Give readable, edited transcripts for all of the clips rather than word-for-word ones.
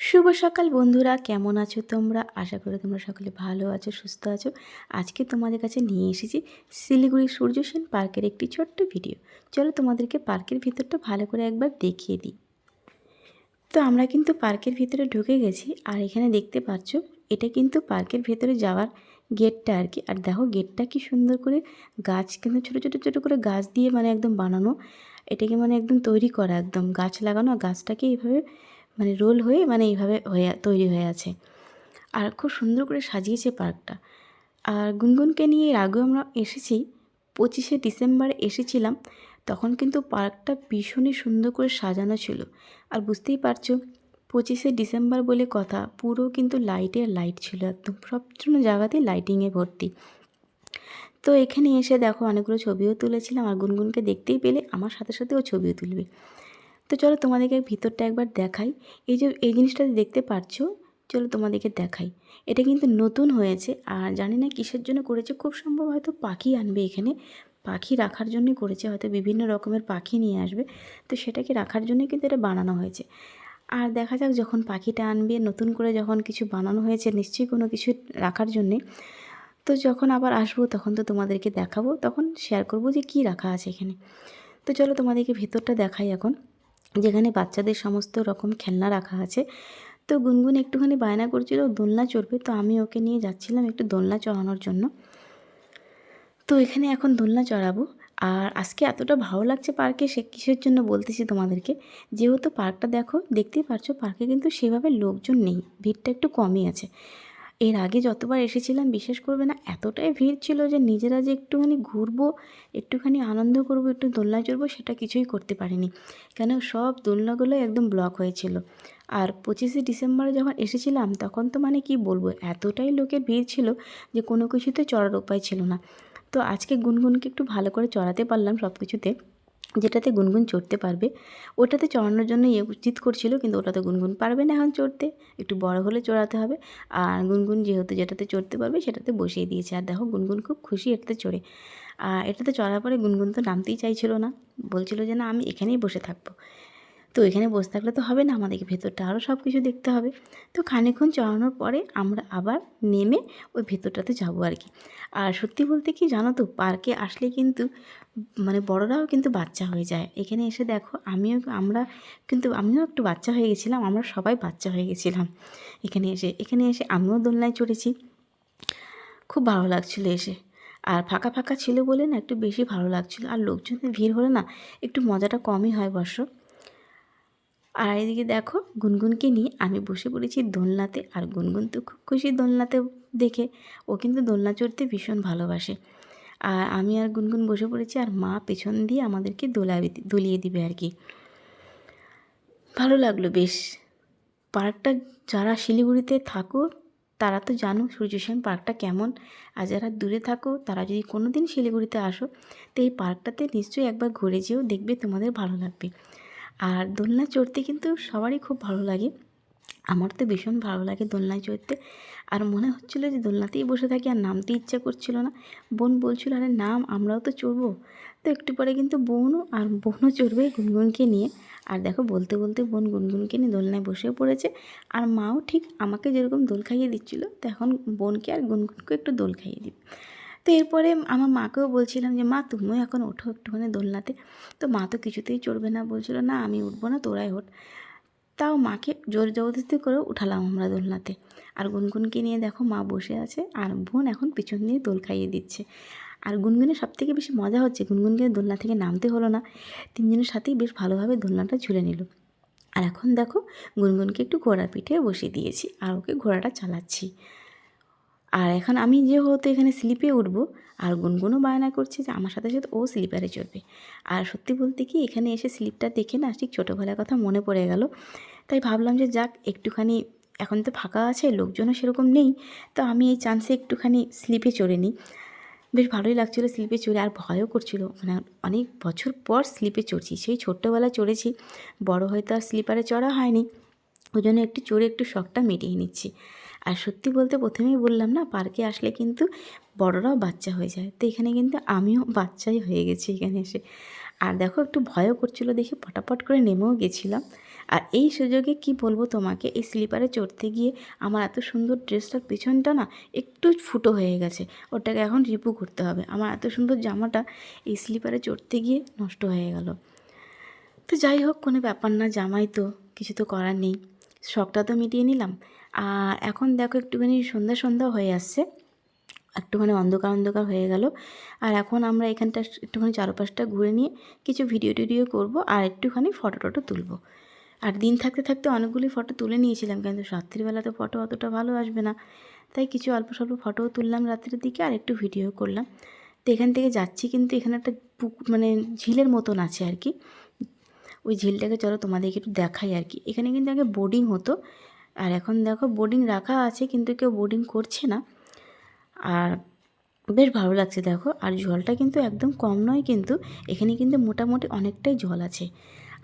শুভ সকাল বন্ধুরা, কেমন আছো তোমরা? আশা করি তোমরা সকলে ভালো আছো, সুস্থ আছো। আজকে তোমাদের কাছে নিয়ে এসেছি শিলিগুড়ি সূর্য সেন পার্কের একটি ছোট্ট ভিডিও। চলো তোমাদেরকে পার্কের ভিতরটা ভালো করে একবার দেখিয়ে দিই। তো আমরা কিন্তু পার্কের ভিতরে ঢুকে গেছি, আর এখানে দেখতে পাচ্ছ এটা কিন্তু পার্কের ভেতরে যাওয়ার গেটটা আর কি। আর দেখো গেটটা কি সুন্দর করে গাছ, কিন্তু ছোটো ছোটো ছোটো করে গাছ দিয়ে মানে একদম বানানো। এটাকে মানে একদম তৈরি করা, একদম গাছ লাগানো, গাছটাকে এইভাবে মানে রোল হয়ে মানে এইভাবে তৈরি হয়ে আছে। আর খুব সুন্দর করে সাজিয়েছে পার্কটা। আর গুনগুনকে নিয়ে এর আগেও আমরা এসেছি, 25শে ডিসেম্বর এসেছিলাম। তখন কিন্তু পার্কটা ভীষণই সুন্দর করে সাজানো ছিল। আর বুঝতেই পারছো 25শে ডিসেম্বর বলে কথা, পুরো কিন্তু লাইট ছিল, একদম সব জায়গাতেই লাইটিংয়ে ভর্তি। তো এখানে এসে দেখো অনেকগুলো ছবিও তুলেছিলাম, আর গুনগুনকে দেখতেই পেলে আমার সাথে সাথে ও ছবিও তুলবে। তো চলো তোমাদেরকে ভিতরটা একবার দেখাই। এই জিনিসটা দেখতে পাচ্ছো, চলো তোমাদেরকে দেখাই। এটা কিন্তু নতুন হয়েছে, আর জানি না কিসের জন্য করেছে, খুব সম্ভব হয়তো পাখি আনবে এখানে, পাখি রাখার জন্যই করেছে, হয়তো বিভিন্ন রকমের পাখি নিয়ে আসবে, তো সেটাকে রাখার জন্যই কিন্তু এটা বানানো হয়েছে। আর দেখা যাক যখন পাখিটা আনবে, নতুন করে যখন কিছু বানানো হয়েছে নিশ্চয়ই কোনো কিছু রাখার জন্যে, তো যখন আবার আসবো তখন তো তোমাদেরকে দেখাবো, তখন শেয়ার করব যে কী রাখা আছে এখানে। তো চলো তোমাদেরকে ভেতরটা দেখাই এখন, যেখানে বাচ্চাদের সমস্ত রকম খেলনা রাখা আছে। তো গুনগুন একটুখানি বায়না করছিল দোলনা চড়বে, তো আমি ওকে নিয়ে যাচ্ছিলাম একটু দোলনা চড়ানোর জন্য। তো এখানে এখন দোলনা চড়াবো। আর আজকে এতটা ভালো লাগছে পার্কে, সে কিসের জন্য বলতেছি তোমাদেরকে। যেহেতু পার্কটা দেখো, দেখতেই পারছো পার্কে কিন্তু সেভাবে লোকজন নেই, ভিড়টা একটু কমই আছে। এর আগে যতবার এসেছিলাম বিশ্বাস করবে না, এতটাই ভিড় ছিল যে নিজেরা যে একটুখানি ঘুরবো, একটুখানি আনন্দ করবো, একটু দোলনা চড়বো, সেটা কিছুই করতে পারিনি। কেন সব দোলনাগুলো একদম ব্লক হয়েছিল। আর 25শে ডিসেম্বরে যখন এসেছিলাম তখন তো মানে কি বলবো, এতটাই লোকের ভিড় ছিল যে কোনো কিছুতে চড়ার উপায় ছিল না। তো আজকে গুনগুনকে একটু ভালো করে চড়াতে পারলাম সব কিছুতে, যেটাতে গুনগুন চড়তে পারবে। ওটাতে চড়ানোর জন্য জিদ করছিল, কিন্তু ওটাতে গুনগুন পারবে না এখন চড়তে, একটু বড় হলে চড়াতে হবে। আর গুনগুন যেহেতু যেটাতে চড়তে পারবে সেটাতে বসিয়ে দিয়েছে। আর দেখো গুনগুন খুব খুশি এটাতে চড়ে। আর এটাতে চড়ার পরে গুনগুন তো নামতেই চাইছিল না, বলছিল যে না আমি এখানেই বসে থাকবো। তো এখানে বসে থাকলে তো হবে না, আমাদেরকে ভেতরটা আরও সব কিছু দেখতে হবে। তো খানিকক্ষণ চড়ানোর পরে আমরা আবার নেমে ওই ভেতরটাতে যাবো আর কি। আর সত্যি বলতে কি জানো তো, পার্কে আসলে কিন্তু মানে বড়রাও কিন্তু বাচ্চা হয়ে যায়। এখানে এসে দেখো আমিও একটু বাচ্চা হয়ে গেছিলাম, আমরা সবাই বাচ্চা হয়ে গেছিলাম এখানে এসে আমিও দোলনায় চড়েছি। খুব ভালো লাগছিলো এসে। আর ফাঁকা ফাঁকা ছিল বলে না একটু বেশি ভালো লাগছিলো, আর লোকজনের ভিড় হলে না একটু মজাটা কমই হয় অবশ্য। আর এদিকে দেখো গুনগুনকে নিয়ে আমি বসে পড়েছি দোলনাতে, আর গুনগুন তো খুব খুশি দোলনাতে দেখে, ও কিন্তু দোলনা চড়তে ভীষণ ভালোবাসে। আর আমি আর গুনগুন বসে পড়েছি, আর মা পেছন দিয়ে আমাদেরকে দুলিয়ে দিবে আর কি। ভালো লাগলো বেশ। পার্কটা যারা শিলিগুড়িতে থাকো তারা তো জানো সূর্যসেন পার্কটা কেমন, আর যারা দূরে থাকো তারা যদি কোনো দিন শিলিগুড়িতে আসো তো এই পার্কটাতে নিশ্চয়ই একবার ঘুরে যেও, দেখবে তোমাদের ভালো লাগবে। আর দোলনা চড়তে কিন্তু সবারই খুব ভালো লাগে, আমার তো ভীষণ ভালো লাগে দোলনায় চড়তে। আর মনে হচ্ছিলো যে দোলনাতেই বসে থাকি, আর নামতে ইচ্ছা করছিল না। বোন বলছিল আরে নাম, আমরাও তো চড়বো। তো একটু পরে কিন্তু বোনও চড়বে গুনগুনকে নিয়ে। আর দেখো বলতে বলতে বোন গুনগুনকে নিয়ে দোলনায় বসেও পড়েছে। আর মাও ঠিক আমাকে যেরকম দোল খাইয়ে দিচ্ছিলো, তো এখন বোনকে আর গুনগুনকে একটু দোল খাইয়ে দিবে। তো এরপরে আমার মাকেও বলছিলাম যে মা তুমিও এখন ওঠো একটুখানি দোলনাতে। তো মা তো কিছুতেই চড়বে না, বলছিলো না আমি উঠবো না, তোরাই ওঠ। তাও মাকে জোর জবরদস্তি করেও উঠালাম আমরা দোলনাতে। আর গুনগুনকে নিয়ে দেখো মা বসে আছে, আর বোন এখন পিছন দিয়ে দোল খাইয়ে দিচ্ছে। আর গুনগুনের সবথেকে বেশি মজা হচ্ছে, গুনগুনকে দোলনা থেকে নামতে হলো না, তিনজনের সাথেই বেশ ভালোভাবে দোলনাটা ঝুলে নিল। আর এখন দেখো গুনগুনকে একটু ঘোড়ার পিঠে বসিয়ে দিয়েছি, আর ওকে ঘোড়াটা চালাচ্ছি। আর এখন আমি যেহেতু এখানে স্লিপে উঠবো, আর গুনগুনও বায়না করছে যে আমার সাথে সাথে ও স্লিপারে চড়বে। আর সত্যি বলতে কি এখানে এসে স্লিপটা দেখে না ঠিক ছোটোবেলার কথা মনে পড়ে গেল। তাই ভাবলাম যে যাক একটুখানি, এখন তো ফাঁকা আছে, লোকজনও সেরকম নেই, তো আমি এই চান্সে একটুখানি স্লিপে চড়ে নিই। বেশ ভালোই লাগছিলো স্লিপে চড়ে, আর ভয়ও করছিল, মানে অনেক বছর পর স্লিপে চড়ছি, সেই ছোট্টোবেলায় চড়েছি, বড় হয়তো আর স্লিপারে চড়া হয়নি, ওই জন্য একটু চড়ে একটু শখটা মিটিয়ে নিচ্ছি। আর সত্যি বলতে প্রথমেই বললাম না, পার্কে আসলে কিন্তু বড়রাও বাচ্চা হয়ে যায়, তো এখানে কিন্তু আমিও বাচ্চাই হয়ে গেছি এখানে এসে। আর দেখো একটু ভয়ও করছিল দেখে পটাপট করে নেমেও গেছিলাম। আর এই সুযোগে কি বলবো তোমাকে, এই স্লিপারে চড়তে গিয়ে আমার এত সুন্দর ড্রেসটার পেছনটা না একটু ফুটো হয়ে গেছে, ওটাকে এখন রিপু করতে হবে। আমার এত সুন্দর জামাটা এই স্লিপারে চড়তে গিয়ে নষ্ট হয়ে গেল। তো যাই হোক, কোনো ব্যাপার না, জামাই তো, কিছু তো করার নেই, শখটা তো মিটিয়ে নিলাম। আর এখন দেখো একটুখানি সন্ধ্যা সন্ধ্যা হয়ে আসছে, একটুখানি অন্ধকার অন্ধকার হয়ে গেল। আর এখন আমরা এখানটা একটুখানি চারপাশটা ঘুরে নিয়ে কিছু ভিডিও টিডিও করবো আর একটুখানি ফটো টটো তুলবো। আর দিন থাকতে থাকতে অনেকগুলি ফটো তুলে নিয়েছিলাম, কিন্তু রাত্রিবেলা তো ফটো অতটা ভালো আসবে না, তাই কিছু অল্প স্বল্প ফটোও তুললাম রাত্রের দিকে আর একটু ভিডিও করলাম। তো এখান থেকে যাচ্ছি, কিন্তু এখানে একটা মানে ঝিলের মতন আছে আর কি, ওই ঝিলটাকে চলো তোমাদেরকে একটু দেখাই আর কি। এখানে কিন্তু আগে বোর্ডিং হতো, আর এখন দেখো বোর্ডিং রাখা আছে কিন্তু কেউ বোর্ডিং করছে না। আর বেশ ভালো লাগছে দেখো, আর জলটা কিন্তু একদম কম নয়, কিন্তু এখানে কিন্তু মোটামুটি অনেকটাই জল আছে।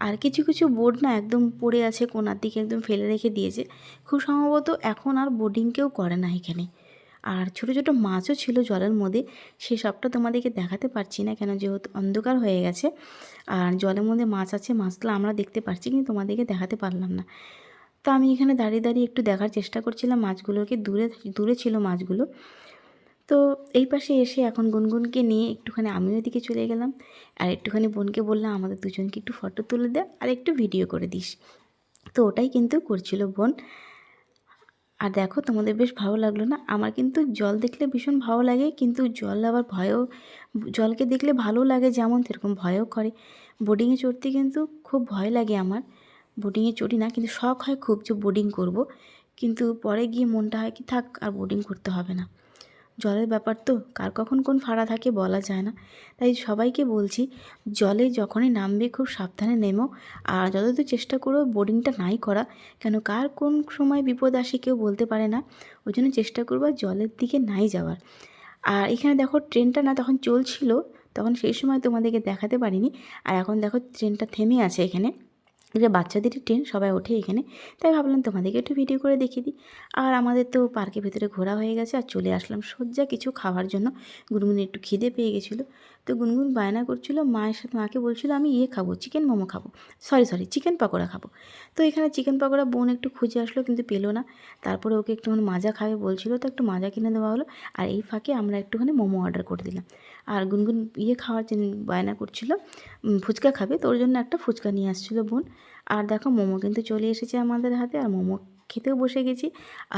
আর কিছু কিছু বোট না একদম পড়ে আছে, কোনার দিকে একদম ফেলে রেখে দিয়েছে, খুব সম্ভবত এখন আর বোটিং কেউ করে না এখানে। আর ছোট ছোট মাছও ছিল জলের মধ্যে, সেসবটা তোমাদেরকে দেখাতে পারছি না কেন, যেহেতু অন্ধকার হয়ে গেছে। আর জলের মধ্যে মাছ আছে, মাছগুলো আমরা দেখতে পাচ্ছি কিন্তু তোমাদেরকে দেখাতে পারলাম না। তো আমি এখানে দাঁড়িয়ে দাঁড়িয়ে একটু দেখার চেষ্টা করছিলাম মাছগুলোকে, দূরে দূরে ছিল মাছগুলো। তো এই পাশে এসে এখন গুনগুনকে নিয়ে একটুখানি আমিও এদিকে চলে গেলাম, আর একটুখানি বোনকে বললাম আমাদের দুজনকে একটু ফটো তুলে দে আর একটু ভিডিও করে দিস। তো ওটাই কিন্তু করছিল বোন। আর দেখো তোমাদের বেশ ভালো লাগলো না? আমার কিন্তু জল দেখলে ভীষণ ভালো লাগে, কিন্তু জল আবার ভয়ও, জলকে দেখলে ভালো লাগে যেমন সেরকম ভয়ও করে। বোটিংয়ে চড়তে কিন্তু খুব ভয় লাগে আমার, বোটিংয়ে চড়ি না, কিন্তু শখ হয় খুব যে বোটিং করব, কিন্তু পরে গিয়ে মনটা হয় কি থাক আর বোটিং করতে হবে না। জলের ব্যাপার তো, কার কখন কোন ফাড়া থাকে বলা যায় না। তাই সবাইকে বলছি, জলে যখনই নামবে খুব সাবধানে নেমো, আর যতদূর চেষ্টা করো বোর্ডিংটা নাই করা, কেন কার কোন সময় বিপদ আসে কেউ বলতে পারে না। ওই জন্য চেষ্টা করবো জলের দিকে নাই যাওয়ার। আর এখানে দেখো ট্রেনটা না তখন চলছিল, তখন সেই সময় তোমাদেরকে দেখাতে পারিনি। আর এখন দেখো ট্রেনটা থেমে আছে এখানে, এটা বাচ্চাদেরই ট্রেন, সবাই ওঠে এখানে, তাই ভাবলাম তোমাদেরকে একটু ভিডিও করে দেখিয়ে দিই। আর আমাদের তো পার্কের ভেতরে ঘোরা হয়ে গেছে, আর চলে আসলাম সজ্জা কিছু খাওয়ার জন্য। গুনগুন একটু খিদে পেয়ে গেছিলো, তো গুনগুন বায়না করছিল, মায়ের সাথে মাকে বলছিল আমি খাবো, চিকেন মোমো খাবো, সরি চিকেন পকোড়া খাবো। তো এখানে চিকেন পকোড়া বোন একটু খুঁজে আসলো কিন্তু পেলো না, তারপরে ওকে একটুখানি মাজা খাবে বলছিলো, তো একটু মাজা কিনে দেওয়া হলো। আর এই ফাঁকে আমরা একটুখানি মোমো অর্ডার করে দিলাম। আর গুনগুন খাওয়ার জন্য বায়না করছিল, ফুচকা খাবে, তো ওর জন্য একটা ফুচকা নিয়ে আসছিলো বোন। আর দেখো মোমো কিন্তু চলে এসেছে আমাদের হাতে, আর মোমো খেতেও বসে গেছি।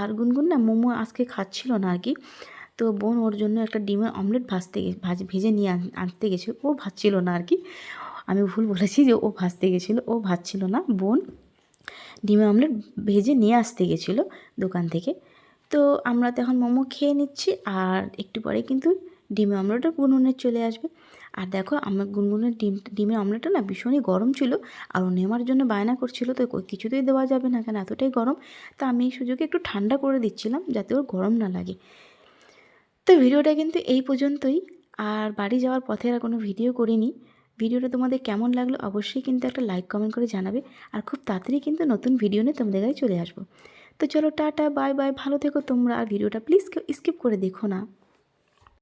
আর গুনগুন না মোমো আজকে খাচ্ছিল না আর কি, তো বোন ওর জন্য একটা ডিমের অমলেট ভেজে নিয়ে আনতে গেছিলো, ও ভাজছিল না আর কি, আমি ভুল বলেছি যে ও ভাজতে গেছিলো, ও ভাজছিল না, বোন ডিমের অমলেট ভেজে নিয়ে আসতে গেছিলো দোকান থেকে। তো আমরা তো এখন মোমো খেয়ে নিচ্ছি, আর একটু পরে কিন্তু ডিমের অমলেটও গুনগুনের চলে আসবে। আর দেখো আমার গুনগুনের ডিমের অমলেটটা না ভীষণই গরম ছিল, আর ও নেওয়ার জন্য বায়না করছিল, তো কিছুতেই দেওয়া যাবে না কেন এতটাই গরম। তো আমি এই সুযোগে একটু ঠান্ডা করে দিচ্ছিলাম যাতে ওর গরম না লাগে। তো ভিডিওটা কিন্তু এই পর্যন্তই, আর বাড়ি যাওয়ার পথে আর কোনো ভিডিও করিনি। ভিডিওটা তোমাদের কেমন লাগলো অবশ্যই কিন্তু একটা লাইক কমেন্ট করে জানাবে, আর খুব তাড়াতাড়ি কিন্তু নতুন ভিডিও নিয়ে তোমাদের কাছে চলে আসবো। তো চলো টাটা বাই বাই, ভালো থেকো তোমরা, আর ভিডিওটা প্লিজ কেউ স্কিপ করে দেখো না।